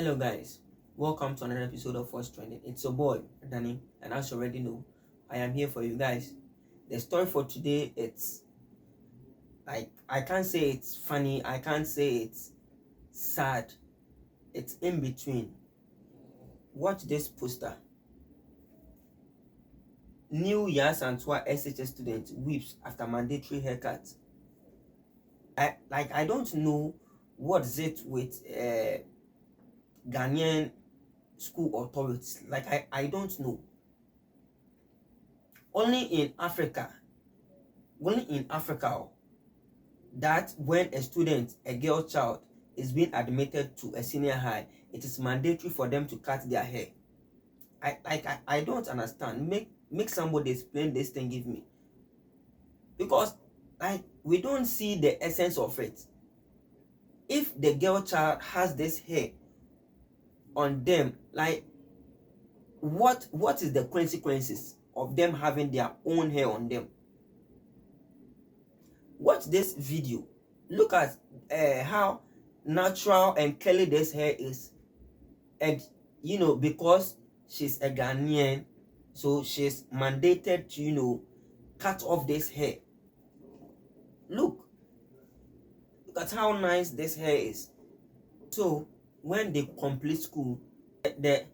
Hello guys, welcome to another episode of What's Trending. It's your boy Danny, and as you already know, I am here for you guys. The story for today, it's like I can't say it's funny, I can't say it's sad, it's in between. Watch this poster. New Yaa Asantewaa SHS student weeps after mandatory haircut. I don't know what is it with Ghanaian school authorities. I don't know. Only in Africa that when a student, a girl child, is being admitted to a senior high, it is mandatory for them to cut their hair. I don't understand. Make somebody explain this thing, give me. Because we don't see the essence of it. If the girl child has this hair on them, what is the consequences of them having their own hair on them? Watch this video. Look at how natural and curly this hair is. And because she's a Ghanaian, so she's mandated to cut off this hair. Look at how nice this hair is. So when they complete school, the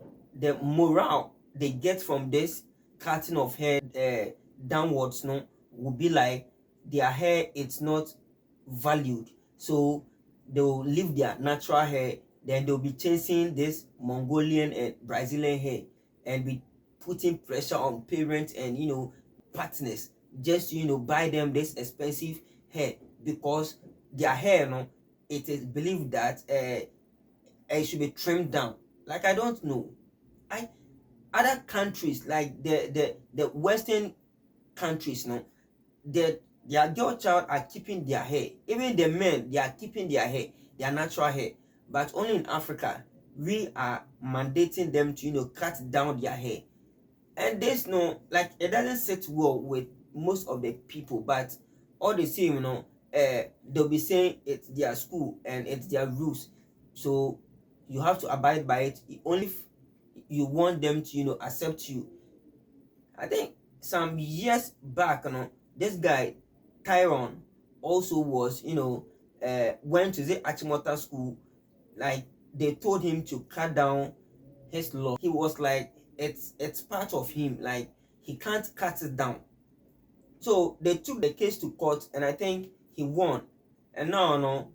morale they get from this cutting of hair downwards will be like their hair it's not valued, so they'll leave their natural hair, then they'll be chasing this Mongolian and Brazilian hair and be putting pressure on parents and partners just buy them this expensive hair, because their hair it is believed that it should be trimmed down. I don't know. Other countries like the Western countries their girl child are keeping their hair. Even the men, they are keeping their hair, their natural hair. But only in Africa, we are mandating them to cut down their hair. And this it doesn't sit well with most of the people, but all the same, they'll be saying it's their school and it's their rules, so you have to abide by it. Only if you want them to accept you. I think some years back, this guy Tyron also was went to the Achimota school. They told him to cut down his lock. He was like, it's part of him, he can't cut it down. So they took the case to court, and I think he won. And now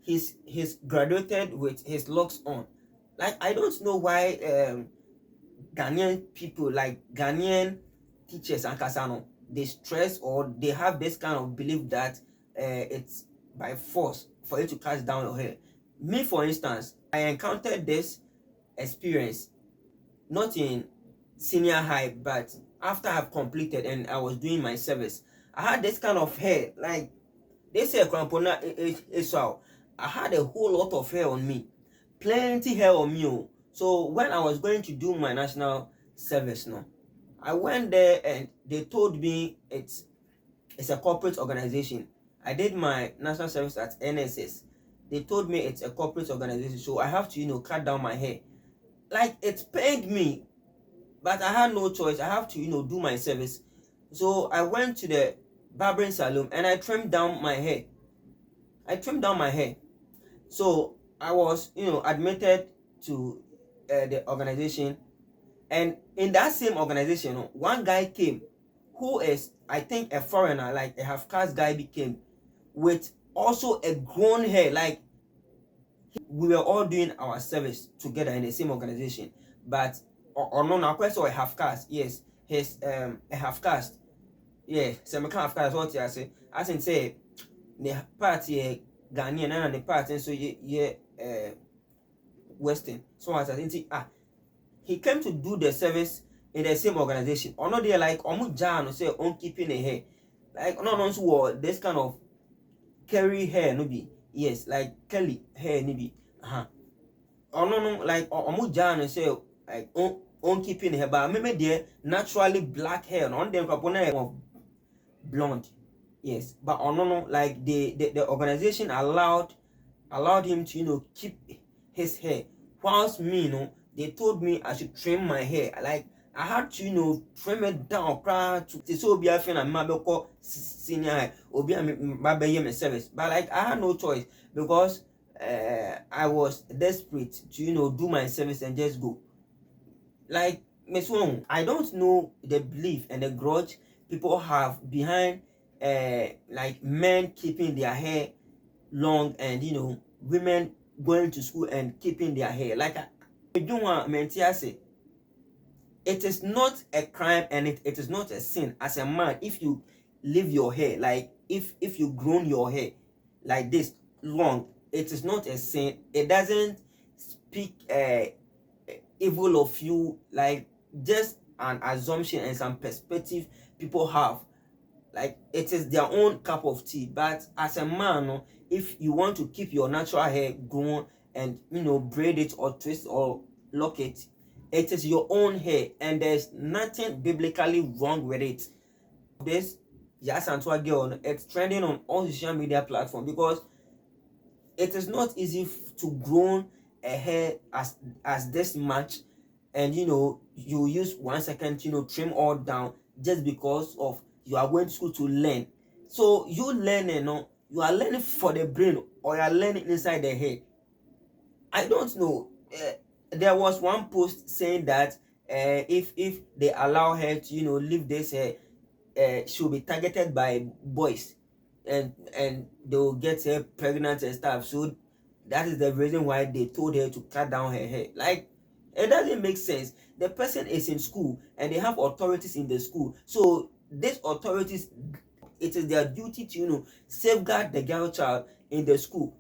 he's graduated with his locks on. I don't know why Ghanaian people, Ghanaian teachers and Kasano, they stress or they have this kind of belief that it's by force for you to cut down your hair. Me, for instance, I encountered this experience not in senior high, but after I've completed and I was doing my service. I had this kind of hair, they say crampona so I had a whole lot of hair on me, plenty hair on me. So when I was going to do my national service I went there and they told me it's a corporate organization. I did my national service at NSS. They told me it's a corporate organization, so I have to cut down my hair. It pained me, but I had no choice. I have to do my service. So I went to the barbering salon and I trimmed down my hair. So I was admitted to the organization, and in that same organization one guy came who is, I think, a foreigner, a half-caste guy, became with also a grown hair. We were all doing our service together in the same organization, but no question, a half-caste. Yes, he's a half-caste. Yeah, some kind of caste. What I say, as in say the party Ghanaian and the party so Western. So as I think he came to do the service in the same organization. Or not there omu jan say on keeping a hair. No so this kind of curly hair no be. Yes, curly hair no be. Or no omu jan say on keeping hair, but maybe there naturally black hair on them of blonde. Yes, but the organization allowed him to keep his hair whilst me, they told me I should trim my hair. Like I had to, trim it down, to so be a friend and mabeko senior high, or be a my service. But like I had no choice because I was desperate to, do my service and just go. Like Miss Wong, I don't know the belief and the grudge people have behind like men keeping their hair long and women going to school and keeping their hair. Like I don't want to say it is not a crime and it is not a sin as a man if you leave your hair, like if you grown your hair like this long, it is not a sin. It doesn't speak evil of you, like just an assumption and some perspective people have. Like it is their own cup of tea. But as a man, if you want to keep your natural hair grown and braid it or twist or lock it, it is your own hair and there's nothing biblically wrong with it. This Yaa Asantewaa girl, it's trending on all social media platforms because it is not easy to grow a hair as this much, and you use 1 second trim all down just because of you are going to school to learn. So you learning, you are learning for the brain or you are learning inside the head. I don't know. There was one post saying that if they allow her to leave this hair, she'll be targeted by boys and they'll get her pregnant and stuff. So that is the reason why they told her to cut down her hair. Like it doesn't make sense. The person is in school and they have authorities in the school. So these authorities, it is their duty to safeguard the girl child in the school.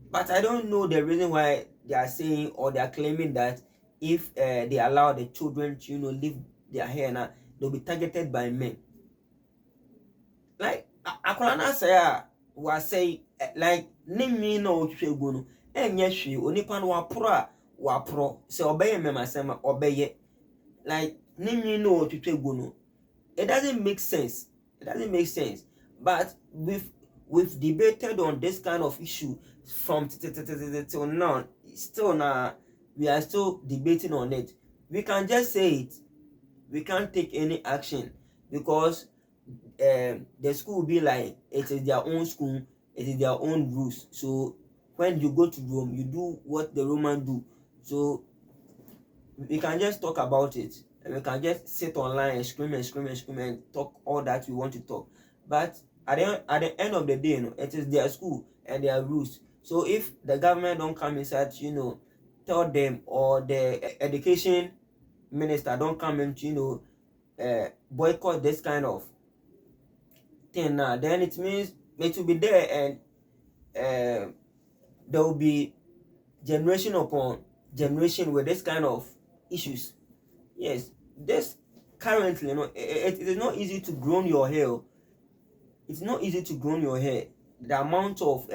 But I don't know the reason why they are saying or they are claiming that if they allow the children to leave their hair now, they'll be targeted by men. Like akolana say was say like nimi no hwegu no enye hwe onipa no wapro say obeye memasema obeye like nimi no hwegu no. It doesn't make sense. It doesn't make sense. But we've debated on this kind of issue from till now. Still now we are still debating on it. We can just say it. We can't take any action because the school will be like it is their own school, it is their own rules. So when you go to Rome, you do what the Romans do. So we can just talk about it and we can just sit online and scream and talk all that we want to talk. But at the end of the day, it is their school and their rules. So if the government don't come inside, tell them, or the education minister don't come and boycott this kind of thing now, then it means it will be there and there will be generation upon generation with this kind of issues. Yes, this currently, it is not easy to grow your hair. It's not easy to grow your hair. The amount of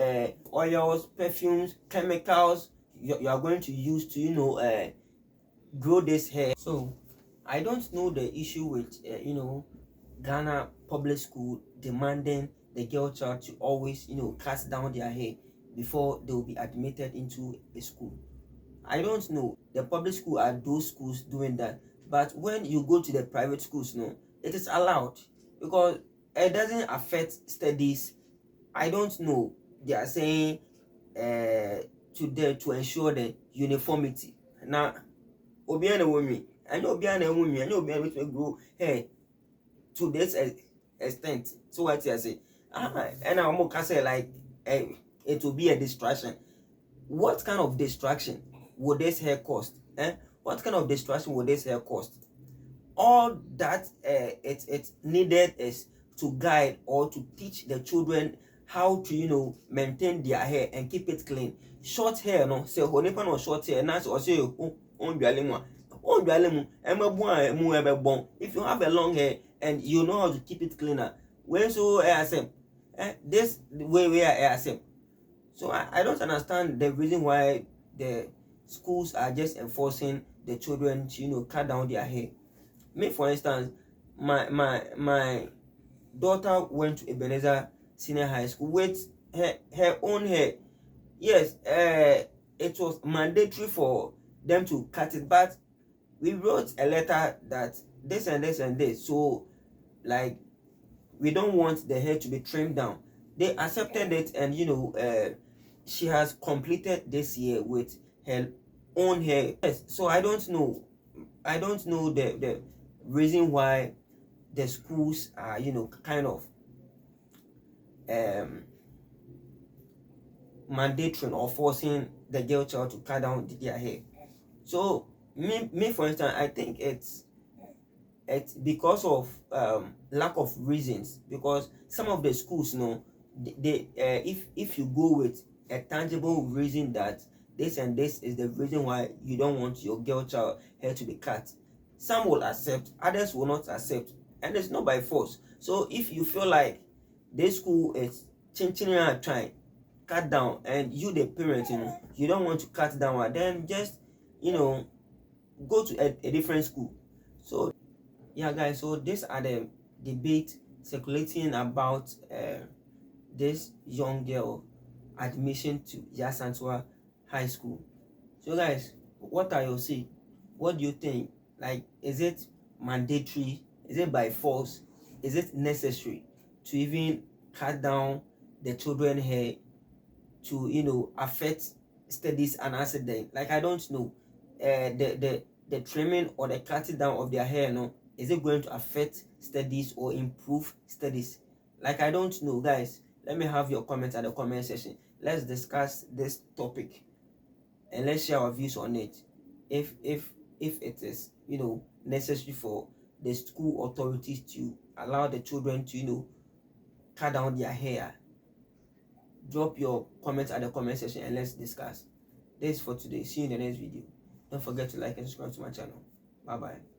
oils, perfumes, chemicals you are going to use to grow this hair. So I don't know the issue with Ghana public school demanding the girl child to always cut down their hair before they will be admitted into a school. I don't know. The public school are those schools doing that. But when you go to the private schools, it is allowed because it doesn't affect studies. I don't know. They are saying to ensure the uniformity. Now, Obiana women, I know Obiana women, I know Obiana will grow hair to this extent. So what I say, and I'm more say like it will be a distraction. What kind of distraction would this hair cost? What kind of distraction would this hair cost? All that it's needed is to guide or to teach the children how to maintain their hair and keep it clean. Short hair, no, say honipa no short hair, nice or say if you have a long hair and you know how to keep it cleaner, when so ASM, this way we are ASM. So I don't understand the reason why the schools are just enforcing the children to cut down their hair. Me, for instance, my daughter went to Ebenezer Senior High School with her own hair. Yes, it was mandatory for them to cut it, but we wrote a letter that this and this and this, so like we don't want the hair to be trimmed down. They accepted it, and she has completed this year with her own hair. Yes, so I don't know the reason why the schools are kind of um mandating or forcing the girl child to cut down their hair. So me for instance, I think it's because of lack of reasons, because some of the schools, if you go with a tangible reason that this and this is the reason why you don't want your girl child hair to be cut, some will accept, others will not accept, and it's not by force. So if you feel like this school is changing and trying cut down, and you the parent, you don't want to cut down, then just you know go to a different school. So yeah guys, so these are the debate circulating about this young girl admission to Yaa Asantewaa High School. So guys, what are your say? What do you think? Like, is it mandatory? Is it by force? Is it necessary to even cut down the children hair to affect studies and accident? Like, I don't know, the trimming or the cutting down of their hair, is it going to affect studies or improve studies? Like, I don't know guys. Let me have your comments at the comment section. Let's discuss this topic and let's share our views on it. If it is necessary for the school authorities to allow the children to cut down their hair. Drop your comments at the comment section and let's discuss. This is for today. See you in the next video. Don't forget to like and subscribe to my channel. Bye bye.